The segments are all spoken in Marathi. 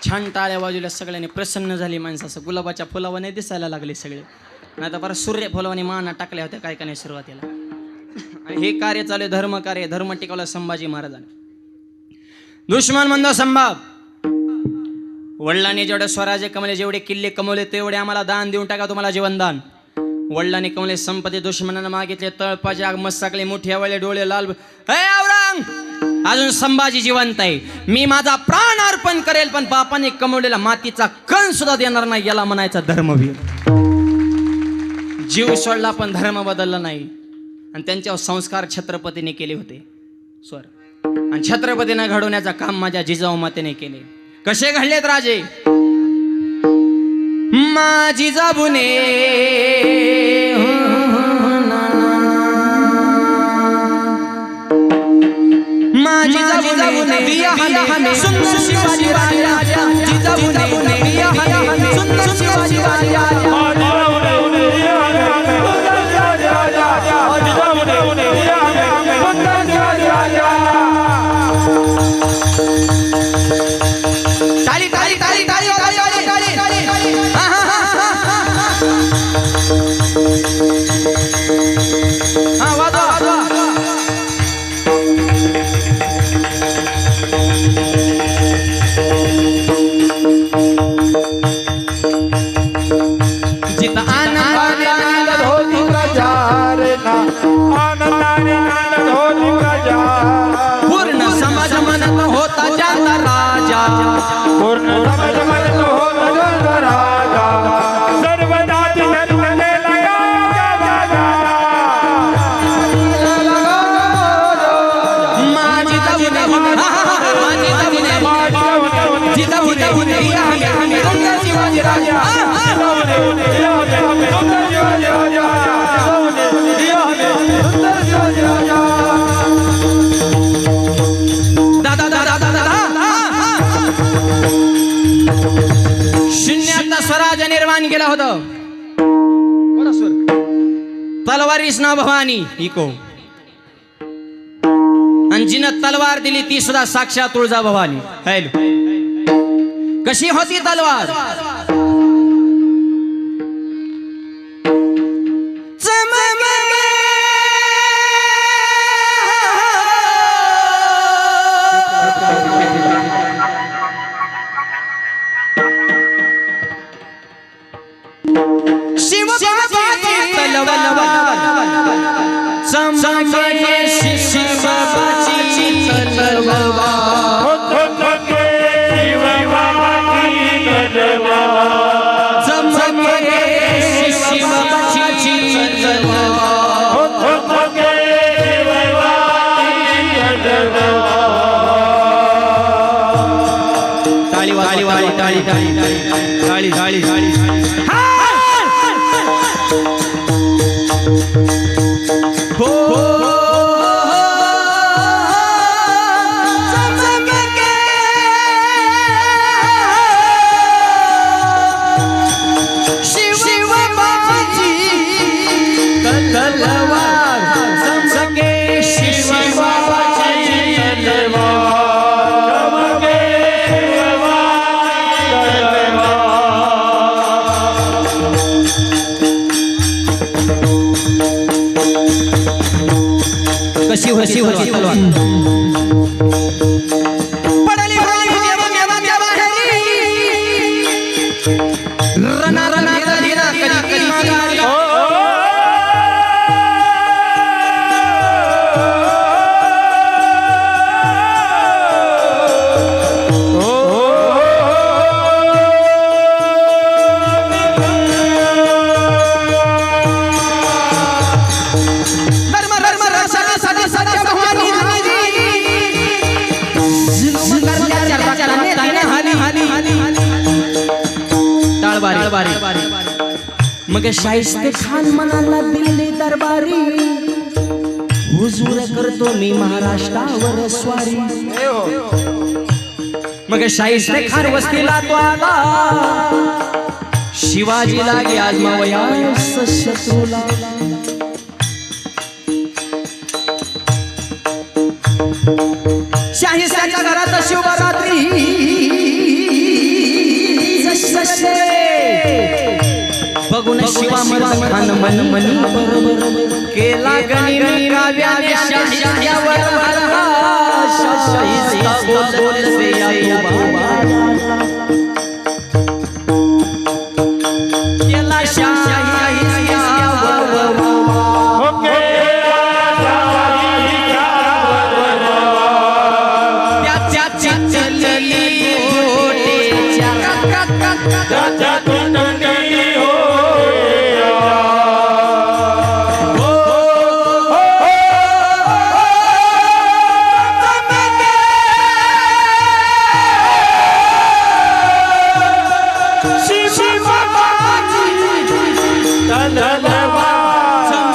छान टाळ्या वाजवल्या, सगळ्यांनी प्रसन्न झाली माणसं, असं गुलाबाच्या फुलावाने दिसायला लागले सगळे. नाही तर परत सूर्य फुलावाने माना टाकल्या होत्या काय का नाही सुरुवातीला. आणि हे कार्य चालू आहे, धर्मकार्य. धर्म टिकवला संभाजी महाराजांनी. दुश्मन म्हणतो संभाव, वडिलांनी जेवढे स्वराज्य कमवले, जेवढे किल्ले कमवले, तेवढे आम्हाला दान देऊन टाका, तुम्हाला जीवनदान. वडिलांनी कमवले संपत्ती दुश्मनांना मागितले, तळपाचे आग मस्तकले, मोठे वळे डोळे लाल. हे औरंग, अजून संभाजी जिवंत आहे. मी माझा प्राण अर्पण करेल, पण बापाने कमवलेला मातीचा कण सुद्धा देणार नाही. याला म्हणायचा धर्मवीर. जीव सोडला पण धर्म बदलला नाही. आणि त्यांच्यावर संस्कार छत्रपतीने केले होते स्वर. आणि छत्रपतीने घडवण्याचं काम माझ्या जिजाऊ मातेने केले. कसे घडलेत राजे? माझी जाबुने माझी जाबुने बिया हाने सुंदर शिवाजी राजा. जिजाबुने बिया हाने सुंदर शिवाजी राजा. टाळी टाळी टाळी टाळी टाळी टाळी टाळी. हा वाजवा वाजवा. जिथं आनंदाने होती प्रजा रे ना, आनंदाने होती प्रजा. पूर्ण समाज म्हणत होता जाता राजा. पूर्ण समाज म्हणत होता जाता राजा. सर्व जाती धर्माने लगा माझी जाबुने माझी जाबुने जिजाबुने सुंदर शिवाजी राजा. दादा दादा दादा शून्यातला स्वराज्य निर्माण केला होता. तलवारीस नाव भवानी इको. आणि जिनं तलवार दिली ती सुद्धा साक्षात तुळजा भवानी. हॅलो, कशी होती तलवार? कशी होती तलवार? पडली मैदानाच्या बाहेरी, रणा रणा कधी ना कधी माघारी. मग शाहिस्ते खान म्हणाला दिल्ली दरबारी, हुजूर करतो मी महाराष्ट्रावर स्वारी. मग शाहिस्ते खान वस्तीला तो आला, शिवाजी लागे आजमावयास शत्रूला. शाहिस्त्याच्या घरात शिवरात्री बघून शिवा मन मन मनी केला गणी काव्याने शाहीवर शाहीस्ता बोल से या केला शाहीस्ता ओके त्याच्या चलली गोटेच्या त्याच्या तुटली हो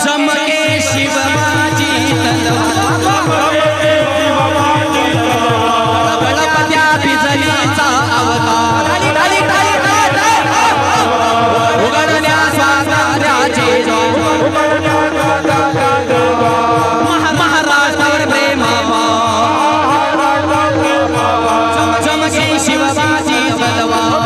चमके शिवबाजी तलवार बळपत्या बिजलीचा अवतार उघडल्या स्वातंत्र्याचे महाराष्ट्रावर प्रेमावा चमके शिवबाजी तलवार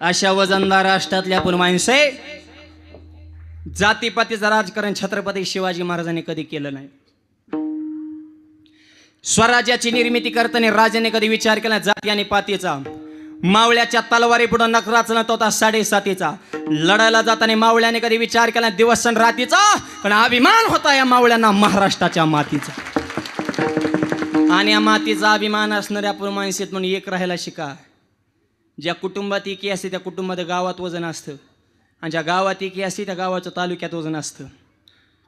अशा वजनदार राष्ट्रातल्या आपण माणसे जातीपातीचं राजकारण छत्रपती शिवाजी महाराजांनी कधी केलं नाही. स्वराज्याची निर्मिती करताना राजाने कधी विचार केला जाती आणि पातीचा. मावळ्याच्या तलवारी पुढे नखराच न होता 7.5 लढायला जाताना मावळ्याने कधी विचार केला दिवस सण रातीचा, पण अभिमान होता या मावळ्यांना महाराष्ट्राच्या मातीचा. आणि या मातीचा अभिमान असणाऱ्या आपण माणसेत म्हणून एक राहायला शिका. ज्या कुटुंबात एकी असते त्या कुटुंबात गावात वजन असतं, आणि ज्या गावात एकी असते त्या गावाचं तालुक्यात वजन असतं.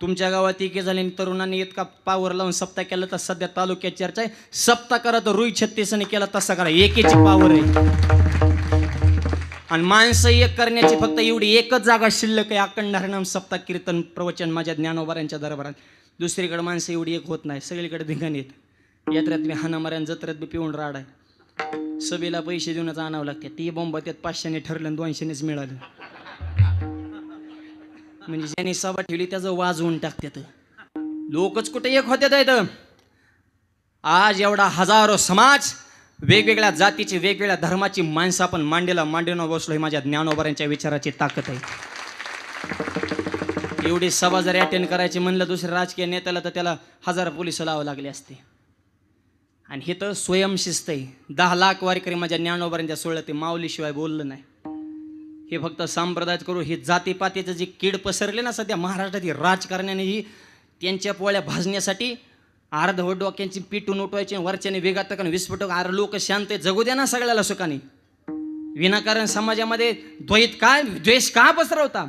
तुमच्या गावात एकी झाले तरुणांनी इतका पावर लावून सप्ताह केला तर सध्या तालुक्यात चर्चा आहे. सप्ताह करा तर रुई 36ने केला तसा करा, एकीची पावर आहे. आणि माणसं एक करण्याची फक्त एवढी एकच जागा शिल्लक आहे, अखंड हरिनाम सप्ताह कीर्तन प्रवचन माझ्या ज्ञानोबारांच्या दरबारात. दुसरीकडे माणसं एवढी एक होत नाही, सगळीकडे धिंगाण येत. यात्रेत मी हानामाऱ्यान जत्रेत बी पिऊन राड आहे. सभेला पैसे देऊनच आणावं लागते. ती बोंबा त्यात 500ने ठरलं 200नेच मिळालं. म्हणजे ज्यांनी सभा ठेवली त्याचं वाजवून टाकतात. लोकच कुठे एक होत्यात आहेत. आज एवढा हजारो समाज वेगवेगळ्या जातीची वेगवेगळ्या धर्माची माणसं आपण मांडीला बसलो. ही माझ्या ज्ञानोबारांच्या विचाराची ताकद आहे. एवढी सभा जर अटेंड करायची म्हणलं दुसऱ्या राजकीय नेत्याला तर त्याला 1000 पोलिस लावावं लागले असते. आणि हे तर स्वयंशिस्त आहे. 10 लाख वारकरी माझ्या ज्ञानोबारांच्या सोहळ्यात ते माऊलीशिवाय बोललं नाही. हे फक्त संप्रदाय करू. हे जातीपातीचं जे कीड पसरले ना सध्या महाराष्ट्रात, ही राजकारण्याने ही त्यांच्या पोळ्या भाजण्यासाठी अर्धवट डोक्यांची पिटून उठवायची, वरच्याने वेगात विस्फोटक. अरे लोक शांत जगू द्या ना सगळ्याला सुखाने. विनाकारण समाजामध्ये द्वेष का पसरवता.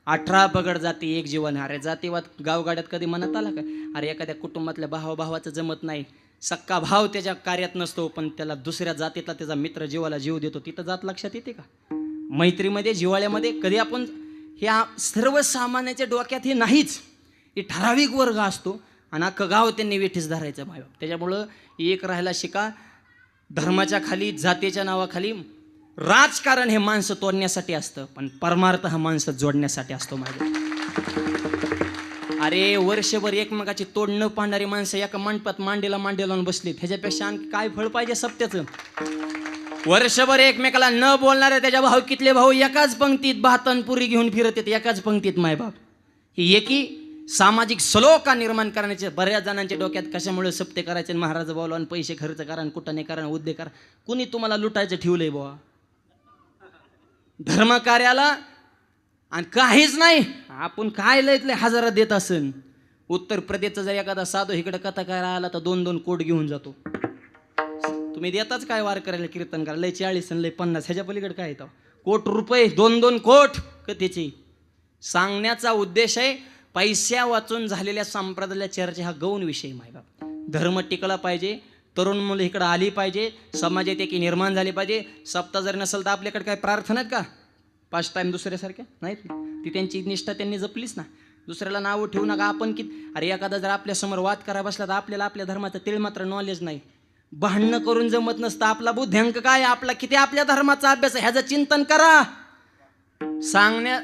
18 पगड जाती एक जीवन. अरे जातीवाद गावगाड्यात कधी म्हणत आला का. अरे एखाद्या कुटुंबातल्या भावाचं जमत नाही, सक्का भाव त्याच्या कार्यात नसतो, पण त्याला दुसऱ्या जातीतला त्याचा मित्र जीवाला जीव देतो, तिथं जात लक्षात येते का. मैत्रीमध्ये जिव्हाळ्यामध्ये कधी आपण ह्या सर्वसामान्याच्या डोक्यात हे नाहीच. हे ठराविक वर्ग असतो आणि अख्खं गाव त्यांनी वेठीस धरायचं भाव. त्याच्यामुळं एक राहायला शिका. धर्माच्या खाली जातीच्या नावाखाली राजकारण हे माणसं तोडण्यासाठी असतं, पण परमार्थ हा माणसं जोडण्यासाठी असतो. माझ्या अरे वर्षभर एकमेकाची तोड न पाहणारी माणसं एका मंडपात मांडीला लावून बसलीत. ह्याच्यापेक्षा आणखी काय फळ पाहिजे सत्याचं. वर्षभर एकमेकाला न बोलणारे त्याच्या भाऊ कितले भाऊ एकाच पंक्तीत भातनपुरी घेऊन फिरत येते, एकाच पंक्तीत मायबाप. ही एकी सामाजिक सलोखा निर्माण करण्याचे बऱ्याच जणांच्या डोक्यात कशामुळे सप्ते करायचे. महाराज बोलवा आणि पैसे खर्च करा आणि कुठं नाही करा, उद्योग करा. कुणी तुम्हाला लुटायचं ठेवलंय बुवा धर्मकार्याला. आणि काहीच नाही आपण काय लयतले हजारात देत असेल. उत्तर प्रदेशचा जर एखादा साधू इकडे कथा करायला आला तर 2-2 कोट घेऊन जातो. तुम्ही देताच काय वार करायला कीर्तन करायला. लय 40 आणि लय 50 ह्याच्या पलीकडे काय येतं. कोट रुपये 2-2 कोट कथेची. सांगण्याचा उद्देश आहे पैसा वाचून झालेल्या संप्रदायाच्या चर्चा हा गौण विषय. मायबाप धर्म टिकला पाहिजे, तरुण मुलं इकडं आली पाहिजे, समाजात एकी निर्माण झाली पाहिजे. सप्ताह जर नसेल तर आपल्याकडे काय प्रार्थना आहेत का 5 टाइम दुसऱ्यासारख्या नाहीत. ती त्यांची निष्ठा त्यांनी जपलीच ना. दुसऱ्याला नाव ठेवू नका. आपण अरे एखादा जर आपल्यासमोर वाद करा बसला तर आपल्याला आपल्या धर्माचं तीळ मात्र नॉलेज नाही. भांडणं करून जमत नसतं. आपला बुद्ध्यांक काय, आपला किती आपल्या धर्माचा अभ्यास आहे ह्याचं चिंतन करा. सांगण्या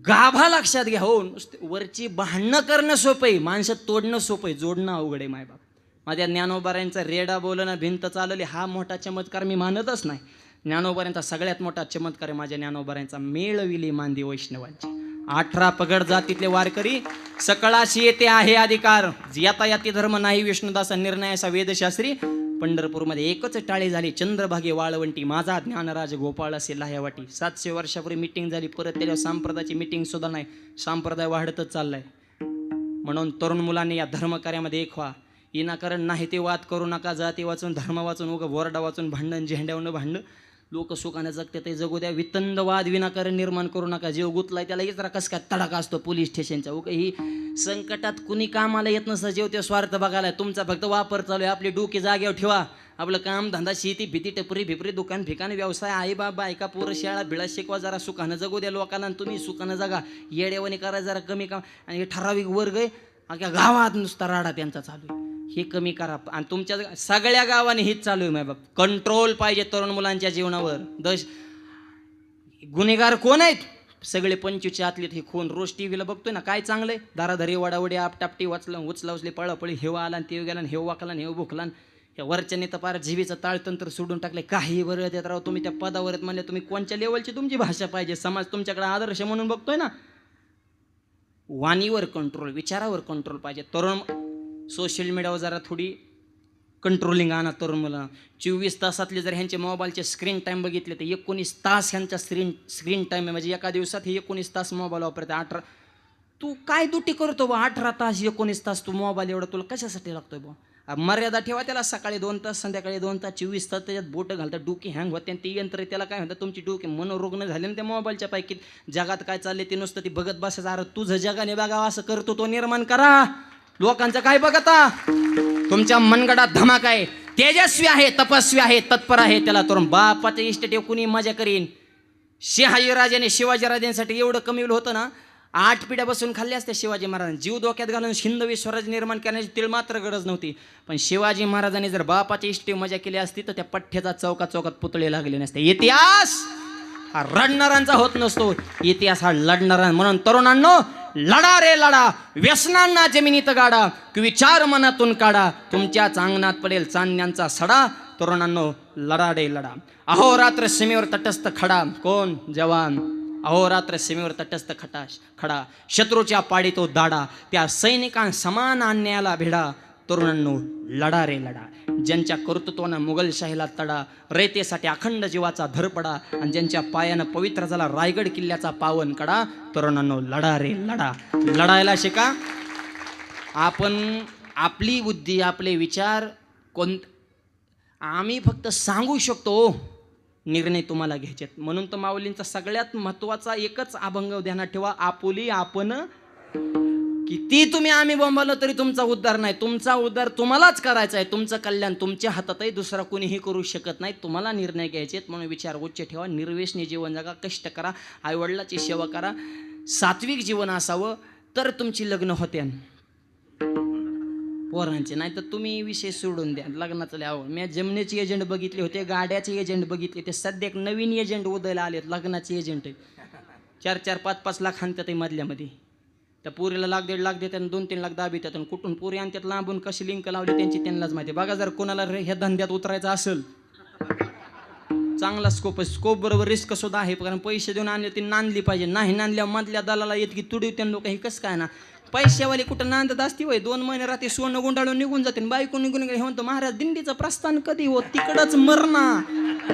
गाभा लक्षात घ्या. हो, वरची भांडणं करणं सोपं आहे, माणसं तोडणं सोपं आहे, जोडणं अवघड आहे. मायबाप माझ्या ज्ञानोबाऱ्यांचा रेडा बोलणं भिंत चालवली हा मोठा चमत्कार मी मानतच नाही. ज्ञानोबाऱ्यांचा सगळ्यात मोठा चमत्कार आहे माझ्या ज्ञानोबाऱ्यांचा मेळविली मांदी वैष्णवांची. 18 पगड जातीतले वारकरी सकळाशी येते आहे अधिकार. यातायाती धर्म नाही विष्णुदासा निर्णयाचा वेदशास्त्री. पंढरपूरमध्ये एकच टाळी झाली, चंद्रभागे वाळवंटी माझा ज्ञानराज गोपाळ असे लाह्यावाटी. 700 वर्षापूर्वी मिटिंग झाली, परत त्याच्यावर संप्रदायाची मिटिंग सुद्धा नाही. संप्रदाय वाढतच चाललाय. म्हणून तरुण मुलांनी या धर्मकार्यामध्ये एक व्हा. विनाकारण नाही ते वाद करू नका. जाती वाचून धर्म वाचून उगं बोरडा वाचून भांडण झेंड्यावरून भांडणं. लोक सुखाने जगते ते जगू द्या. वितंड वाद विनाकारण निर्माण करू नका. जीव गुतलाय त्याला इतरा कस काय तडाखा असतो पोलीस स्टेशनचा. उगा ही संकटात कुणी कामाला येत नसतं. जेव ते स्वार्थ बघायला तुमचा फक्त वापर चालू आहे. आपली डोकी जागेवर ठेवा. आपलं काम धंदा शेती भीती टपरी भिपरी दुकान फिकान व्यवसाय आई बाबा ऐका पोरं शाळा बिळा शिकवा. जरा सुखानं जगू द्या लोकांना. तुम्ही सुखानं जगा. येड्यावानी करा जरा कमी काम. आणि हे ठराविक वर्ग आहे अख्या गावात नुसता राडा त्यांचा चालू आहे. हे कमी करा. आणि तुमच्या सगळ्या गावाने हेच चालू आहे. बाप कंट्रोल पाहिजे तरुण मुलांच्या जीवनावर. गुन्हेगार कोण आहेत? सगळे 25 आतलेत. हे खून रोज टीव्हीला बघतोय ना. काय चांगलंय? दाराधरी वडावडी आपटापटी उचला उचली पळापळी. हेवा आला ते गेला हेव वाकला हेव भुकला. ह्या वरच्याने तर पार जीवीचं ताळतंत्र सोडून टाकले. काही बरं देत राव. तुम्ही त्या पदावर आहेत म्हणले तुम्ही कोणत्या लेवलची तुमची भाषा पाहिजे. समाज तुमच्याकडे आदर्श म्हणून बघतोय ना. वाणीवर कंट्रोल, विचारावर कंट्रोल पाहिजे. तरुण सोशल मीडियावर जरा थोडी कंट्रोलिंग आणा तरुण मुलांना. 24 तासातले जर ह्यांचे मोबाईलचे स्क्रीन टाईम बघितले तर 19 तास ह्यांचा स्क्रीन टाईम आहे. म्हणजे एका दिवसात हे 19 तास मोबाईल वापरते. 18 तू काय दुटी करतो बा? 18 तास 19 तास तू मोबाईल एवढा तुला कशासाठी लागतोय बा? मर्यादा ठेवा त्याला. सकाळी 2 तास संध्याकाळी 2 तास 24 तास त्याच्यात बोटं घालतात. डोकी हँग होते. आणि ते यंत्र त्याला काय म्हणतात तुमची डोकी मनोरुग्ण झाले ना त्या मोबाईलच्या पैकी. जगात काय चालले ते नुसतं ती बघत बसायचं. अरे तुझं जगाने बघावं असं करतो तो निर्माण करा. लोकांचं काय बघता? तुमच्या मनगडात धमाक आहे. तेजस्वी आहे, तपस्वी आहे, तत्पर आहे. त्याला तरुण बापाच्या इष्ट कुणी मजा करीन. शहाजीराजाने शिवाजीराजांसाठी एवढं कमी होतं ना. 8 पिढ्या बसून खाल्ल्या असत्या शिवाजी महाराजांनी. जीव डोक्यात घालून हिंदवी स्वराज्य निर्माण करण्याची तिळ मात्र गरज नव्हती. पण शिवाजी महाराजांनी जर बापाची इष्टी मजा केली असती तर त्या पठ्ठ्याचा चौकात पुतळे लागले नसते. इतिहास हा रडणाऱ्यांचा होत नसतो. इतिहास हा लढणारा. म्हणून तरुणांनो लढा रे लढा. व्यसनांना जमिनीत गाडा. विचार मनातून काढा. तुमच्याच अंगणात पडेल चांदण्यांचा सडा. तरुणांनो लढा रे लढा. अहोरात्र सीमेवर तटस्थ खडा. कोण? जवान. अहोरात्र सीमेवर तटस्थ खडा. शत्रूच्या पाडी तो दाडा. त्या सैनिकां समान अन्यायाला भिडा. तरुणांनो लढा रे लढा. ज्यांच्या कर्तृत्वानं मुघलशाहीला तडा. रयतेसाठी अखंड जीवाचा धरपडा. आणि ज्यांच्या पायानं पवित्र झाला रायगड किल्ल्याचा पावन कडा. तरुणांनो लढा रे लढा. लढायला शिका. आपण आपली बुद्धी आपले विचार आम्ही फक्त सांगू शकतो. निर्णय तुम्हाला घ्यायचे. म्हणून तर माऊलींचा सगळ्यात महत्वाचा एकच अभंग ध्यानात ठेवा. आपुली आपण. किती तुम्ही आम्ही बोंबालो तरी तुमचा उद्धार नाही. तुमचा उद्धार तुम्हालाच करायचा आहे. तुमचं कल्याण तुमच्या हातात आहे. दुसरा कोणीही करू शकत नाही. तुम्हाला निर्णय घ्यायचे आहेत. म्हणून विचार उच्च ठेवा. निर्व्यसनी जीवन जगा. कष्ट करा. आईवडिलाची सेवा करा. सात्विक जीवन असावं तर तुमची लग्न होते पोरांचे. नाही तर तुम्ही विषय सोडून द्या. लग्नाचं लय आवड. मी जमनेचे एजंट बघितले होते. गाड्याचे एजंट बघितले. ते सध्या एक नवीन एजंट उदयाला आलेत. लग्नाचे एजंट आहे. 4-4, 5-5 लाख आणतात मधल्यामध्ये. त्या पुरीला 1-1.5 लाख देतात. 2-3 लाख दाबी देतात. कुठून पुरी आणतात लांबून कशी लिंक लावली त्यांची त्यांनाच माहिती. बघा जर कोणाला ह्या धंद्यात उतरायचं असेल चांगला स्कोप आहे. स्कोप बरोबर रिस्क सुद्धा आहे. कारण पैसे देऊन आणले ती नांदली पाहिजे. नाही नांदल्या मधल्या दलाला येत की तुडी त्या लोक हे कसं काय ना. पैशावाली कुठं नांदत असती वय. 2 महिने राहते सोनं गुंडाळून निघून जाते. बायको निघून गेले. हे म्हणतो महाराज दिंडीचं प्रस्थान कधी हो? तिकडंच मरणा.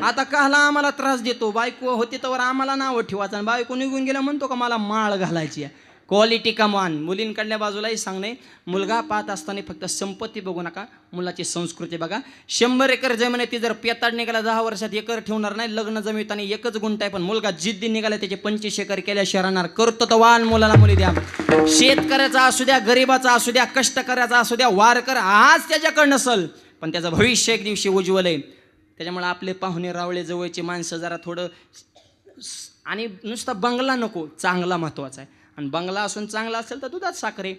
आता काहला आम्हाला त्रास देतो? बायको होती तर आम्हाला नाव ठेवायचं. आणि बायको निघून गेला म्हणतो का मला माळ घालायची आहे. क्वालिटी कमान. मुलींकडल्या बाजूलाही सांगणे. मुलगा पाहत असताना फक्त संपत्ती बघू नका. मुलाची संस्कृती बघा. 100 एकर जमीन आहे ती जर पेताड निघाला 10 वर्षात एकर ठेवणार नाही. लग्न जमिताना एकच गुंठ आहे. पण मुलगा जिद्दी निघाला त्याचे 25 एकर केल्याशिवाय राहणार. कर्तृत्ववान मुलाला मुली द्या. शेतकऱ्याचा असू द्या, गरीबाचा असू द्या, कष्टकऱ्याचा असू द्या, वारकर आज त्याच्याकडे नसल पण त्याचं भविष्य एक दिवशी उज्ज्वल आहे. त्याच्यामुळे आपले पाहुणे रावळे जवळची माणसं जरा थोडं. आणि नुसता बंगला नको, चांगला महत्वाचा आहे. आणि बंगला असून चांगला असेल तर दुधात साखर आहे.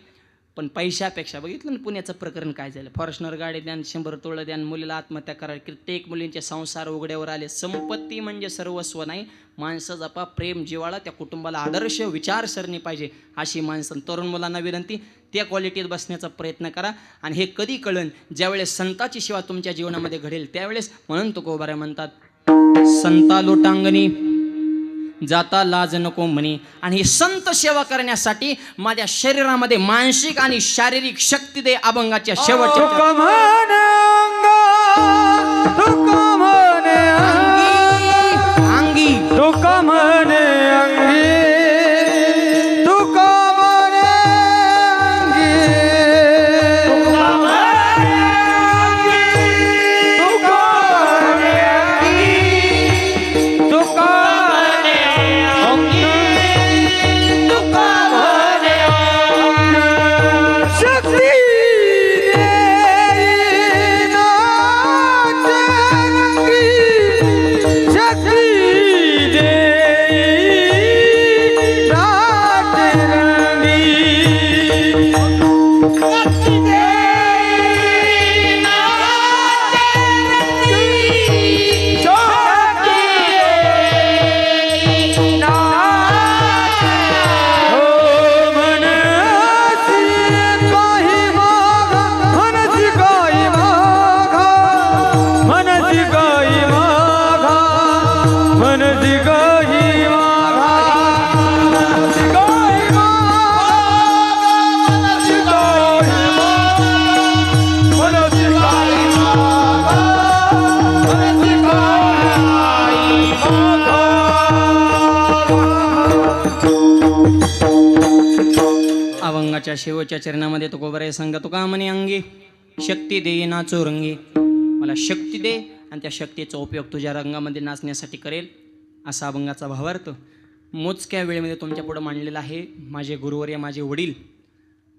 पण पैशापेक्षा बघितलं ना पुण्याचं प्रकरण काय झालं. फॉर्च्युनर गाडी द्या, 100 तोळं द्या, मुलीला आत्महत्या करा, कित्येक मुलींचे संसार उघड्यावर आले. संपत्ती म्हणजे सर्वस्व नाही. माणसं जपा, प्रेम जिवाळा, त्या कुटुंबाला आदर्श विचारसरणी पाहिजे अशी माणसं. तरुण मुलांना विनंती, त्या क्वालिटीत बसण्याचा प्रयत्न करा. आणि हे कधी कळन, ज्यावेळेस संताची सेवा तुमच्या जीवनामध्ये घडेल त्यावेळेस. म्हणून तुकोबाराय म्हणतात, संता लोटांगणी जाता लाज नको म्हणे. आणि ही संत सेवा करण्यासाठी माझ्या शरीरामध्ये मानसिक आणि शारीरिक शक्ती दे. अभंगाच्या शेवटच्या तुका म्हणे अंगा, तुका म्हणे अंगी, तुका म्हणे अंगी, तुका म्हणे अंगी, तुका म्हणे अंगी, तुका म्हणे अंगी, तुका म्हणे अंगी, तुका म्हणे अंगी. शक्ती अभंगाच्या शेवटच्या चरणामध्ये तुकोबाराय सांगा, तुका म्हणे अंगी शक्ती दे नाचो रंगी. मला शक्ती दे आणि त्या शक्तीचा उपयोग तुझ्या रंगामध्ये नाचण्यासाठी करेल, असा अभंगाचा भावार्थ मोजक्या वेळेमध्ये तुमच्या पुढं मांडलेला आहे. माझे गुरुवर्य, माझे वडील,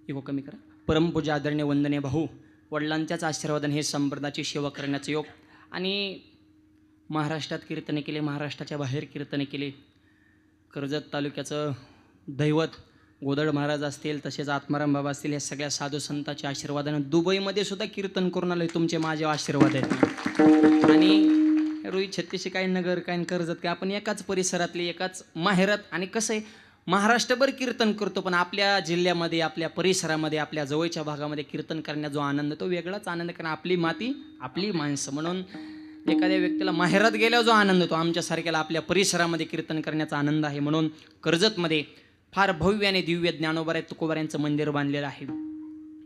इको कमी करा, परमपूजा आदरणीय वंदनीय भाऊ, वडिलांच्याच आशीर्वादाने हे संप्रदायाची सेवा करण्याचं योग. आणि महाराष्ट्रात कीर्तने केले, महाराष्ट्राच्या बाहेर कीर्तने केले. कर्जत तालुक्याचं दैवत गोदड महाराज असतील, तसेच आत्माराम बाबा असतील, या सगळ्या साधू संतांच्या आशीर्वादानं दुबईमध्ये सुद्धा कीर्तन करून आले. तुमचे माझे आशीर्वाद आहेत. आणि रोहित छत्तीसशे काय नगर काय कर्जत काय, आपण एकाच परिसरातली, एकाच माहेरात. आणि कसं आहे, महाराष्ट्रभर कीर्तन करतो, पण आपल्या जिल्ह्यामध्ये, आपल्या परिसरामध्ये, आपल्या जवळच्या भागामध्ये कीर्तन करण्याचा जो आनंद, तो वेगळाच आनंद. कारण आपली माती, आपली माणसं. म्हणून एखाद्या व्यक्तीला माहेरात गेल्यावर जो आनंद, तो आमच्यासारख्याला आपल्या परिसरामध्ये कीर्तन करण्याचा आनंद आहे. म्हणून कर्जतमध्ये फार भव्य आणि दिव्य ज्ञानोबाराय तुकोबारायांचं मंदिर बांधलेलं आहे.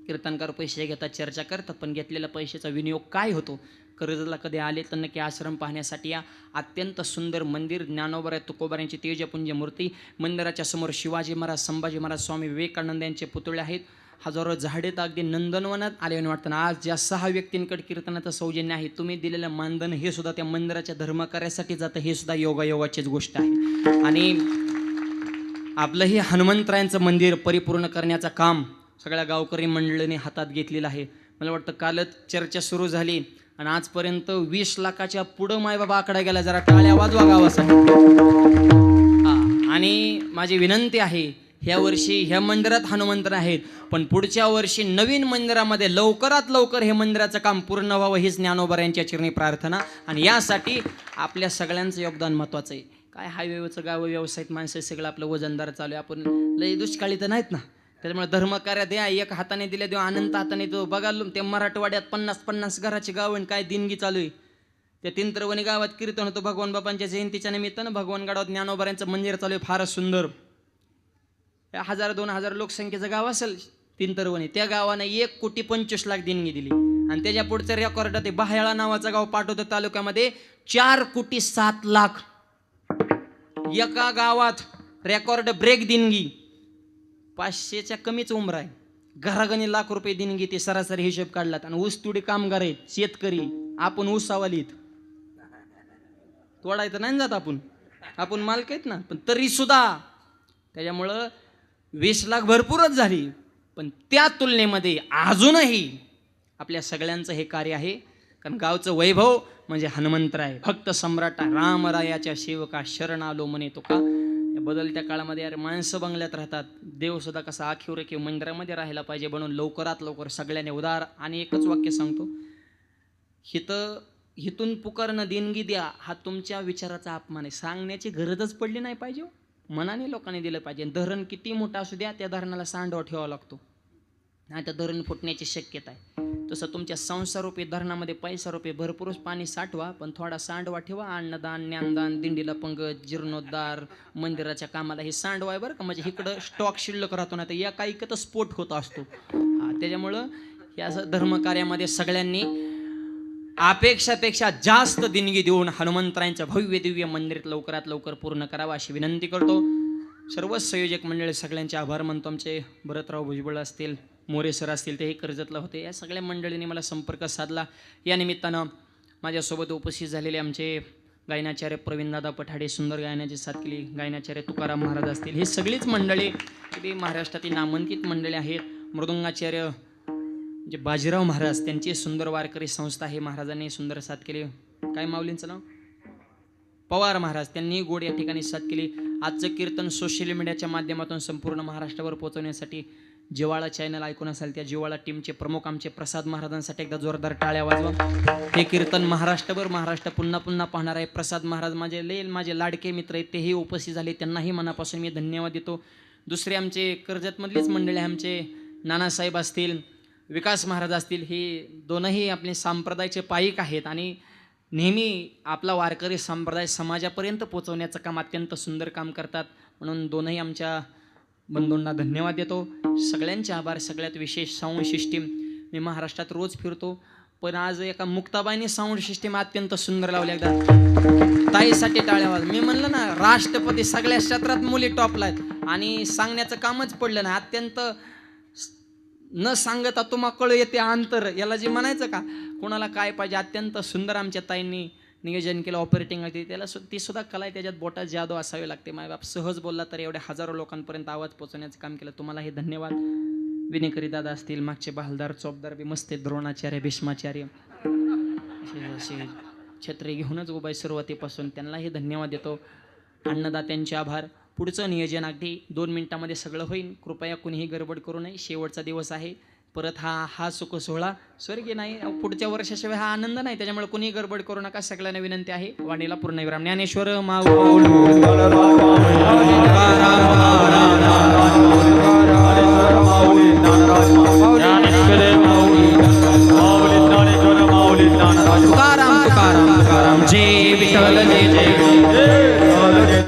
कीर्तनकार पैसे घेतात, चर्चा करतात, पण घेतलेल्या पैशाचा विनियोग काय होतो? कर्जतला कधी आले तर नक्की आश्रम पाहण्यासाठी या. अत्यंत सुंदर मंदिर, ज्ञानोबाराय तुकोबारायांची तेजपुंज मूर्ती. मंदिराच्या समोर शिवाजी महाराज, संभाजी महाराज, स्वामी विवेकानंद यांचे पुतळे आहेत. हजारो झाडे तर अगदी नंदनवनात आले वाटतं. आज ज्या 6 व्यक्तींकडे कीर्तनाचं सौजन्य आहे, तुम्ही दिलेलं मानधन हे सुद्धा त्या मंदिराच्या धर्मकार्यासाठी जातं, हे सुद्धा योगायोगाचीच गोष्ट आहे. आणि आपलंही हनुमंतरायांचं मंदिर परिपूर्ण करण्याचं काम सगळ्या गावकरी मंडळींनी हातात घेतलेलं आहे. मला वाटतं कालच चर्चा सुरू झाली आणि आजपर्यंत 20 लाखाच्या पुढं मायबाबा आकडा गेला. जरा टाळ्या वाजवा गावासाठी. आणि माझी विनंती आहे, ह्या वर्षी ह्या मंदिरात हनुमंतर आहेत, पण पुढच्या वर्षी नवीन मंदिरामध्ये लवकरात लवकर हे मंदिराचं काम पूर्ण व्हावं, हीच ज्ञानोबारायांच्या चरणी प्रार्थना. आणि यासाठी आपल्या सगळ्यांचं योगदान महत्त्वाचं आहे. काय हायवेवरचं गाव, व्यवसायिक माणसं सगळं आपलं वजनदार चालू आहे. आपण लई दुष्काळी तर नाहीत ना, त्याच्यामुळे धर्मकार्य द्या, एक हाताने दिल्या देऊ, अनंत हाताने तो. बघा ते मराठवाड्यात 50-50 घराची गाव आणि काय दिनगी चालू आहे. त्या तिंत्रवणी गावात कीर्तन होतं भगवान बाबांच्या जयंतीच्या निमित्तानं. भगवान गडावात ज्ञानोबारायांचं मंदिर चालू आहे, फारच सुंदर. 1000-2000 लोकसंख्येचं गाव असेल तिंतरवणी, त्या गावाने 1,25,00,000 देणगी दिली. आणि त्याच्या पुढचं रेकॉर्ड ते बाह्याळा नावाचं गाव पाठवतं तालुक्यामध्ये 4,07,00,000 एका गावात रेकॉर्ड ब्रेक देणगी. 500च्या कमीच उमरा आहे. घरागणी लाख रुपये देणगी, ते सरासरी हिशोब काढलात. आणि ऊस तुडी कामगार आहेत, शेतकरी, आपण ऊस सावालीत तोडायचं नाही जात, आपण मालक आहेत ना, पण तरी सुद्धा. त्याच्यामुळं 20 लाख भरपूरच झाली, पण त्या तुलनेमध्ये अजूनही आपल्या सगळ्यांचं हे कार्य आहे. कारण गावचं वैभव म्हणजे हनुमंतराय, भक्त सम्राट रामरायाच्या सेवका शरण आलो म्हणे तुका. या बदलत्या काळामध्ये यार माणसं बंगल्यात राहतात, देव सुद्धा कसा आखीव रेखीव मंदिरामध्ये राहायला पाहिजे. म्हणून लवकरात लवकर सगळ्यांनी उदार आणि एकच वाक्य सांगतो, हितून पुकारणं देणगी द्या हा तुमच्या विचाराचा अपमान आहे. सांगण्याची गरजच पडली नाही पाहिजे. मनाने लोकांनी दिलं पाहिजे. धरण किती मोठं असू द्या, त्या धरणाला सांडवा ठेवावा लागतो, नाही तर धरण फुटण्याची शक्यता आहे. तसं तुमच्या संसारूपी धरणामध्ये पैसारूपी भरपूरच पाणी साठवा, पण थोडा सांडवा ठेवा. अन्नदान, ज्ञानदान, दिंडीला पंगत, जीर्णोद्धार, मंदिराच्या कामाला हे सांडवा आहे बरं का. म्हणजे इकडं स्टॉक शिल्लक राहतो ना, तर या काही तर स्फोट होत असतो. त्याच्यामुळं या धर्मकार्यामध्ये सगळ्यांनी अपेक्षापेक्षा जास्त देणगी देऊन हनुमंतरायांचं भव्य दिव्य मंदिरात लवकरात लवकर पूर्ण करावं अशी विनंती करतो. सर्व संयोजक मंडळी सगळ्यांचे आभार मानतो. आमचे भरतराव भुजबळ असतील, मोरे सर असतील, तेही कर्जतला होते. या सगळ्या मंडळींनी मला संपर्क साधला. या निमित्तानं माझ्यासोबत उपस्थित झालेले आमचे गायनाचार्य प्रवीणदादा पठाडे, सुंदर गायनाची साथ केली. गायनाचार्य तुकाराम महाराज असतील, ही सगळीच मंडळी ती महाराष्ट्रातील नामांकित मंडळी आहेत. मृदुंगाचार्य जे बाजीराव महाराज, त्यांची सुंदर वारकरी संस्था आहे. महाराजांनी सुंदर साथ केली. काय माऊलींचं नाव? पवार महाराज, त्यांनी गोड या ठिकाणी साथ केली. आजचं कीर्तन सोशल मीडियाच्या माध्यमातून संपूर्ण महाराष्ट्रावर पोहोचवण्यासाठी जिवाळा चॅनल ऐकून असाल, त्या जिवाळा टीमचे प्रमुख आमचे प्रसाद महाराजांसाठी एकदा जोरदार टाळ्या वाजवा. हे कीर्तन महाराष्ट्र पुन्हा पुन्हा पाहणार आहे. प्रसाद महाराज माझे लाडके मित्र आहेत, तेही उपस्थित झाले. त्यांनाही मनापासून मी धन्यवाद देतो. दुसरे आमचे कर्जतमधलीच मंडळी, आमचे नानासाहेब असतील, विकास महाराज असतील, हे दोनही आपले संप्रदायाचे पाईक आहेत आणि नेहमी आपला वारकरी संप्रदाय समाजापर्यंत पोहोचवण्याचं काम अत्यंत सुंदर काम करतात. म्हणून दोनही आमच्या बंधूंना धन्यवाद देतो. सगळ्यांचे आभार. सगळ्यात विशेष साऊंड सिस्टीम. मी महाराष्ट्रात रोज फिरतो, पण आज एका मुक्ताबाईंनी साऊंड सिस्टीम अत्यंत सुंदर लावली. एकदा ताईसाठी टाळ्या वाज. मी म्हणलं ना, राष्ट्रपती सगळ्या क्षेत्रात मुली टॉपला आहेत आणि सांगण्याचं कामच पडलं नाही. अत्यंत न सांगता तुम्हाला कळ येते अंतर, याला जे म्हणायचं का, कोणाला काय पाहिजे अत्यंत सुंदर आमच्या ताईंनी नियोजन केलं. ऑपरेटिंग आहे त्याला ती सुद्धा कला आहे, त्याच्यात बोटात जादू असावी लागते. मायबाप सहज बोलला तर एवढ्या हजारो लोकांपर्यंत आवाज पोहोचवण्याचं काम केलं. तुम्हाला हे धन्यवाद. विनेकरी दादा असतील, मागचे बहालदार चौबदार बी मस्त, द्रोणाचार्य, भीष्माचार्य असे छत्री घेऊनच उभा आहे सुरुवातीपासून, त्यांनाही धन्यवाद देतो. अन्नदात्यांचे आभार. पुढचं नियोजन अगदी 2 मिनिटामध्ये सगळं होईल. कृपया कुणीही गडबड करू नये. शेवटचा दिवस आहे. परत हा सुख सोहळा स्वर्गीय नाही, पुढच्या वर्षाशिवाय हा आनंद नाही. त्याच्यामुळे कुणीही गडबड करू नका. सगळ्यांना विनंती आहे. वाणीला पूर्णविराम. ज्ञानेश्वर माऊली.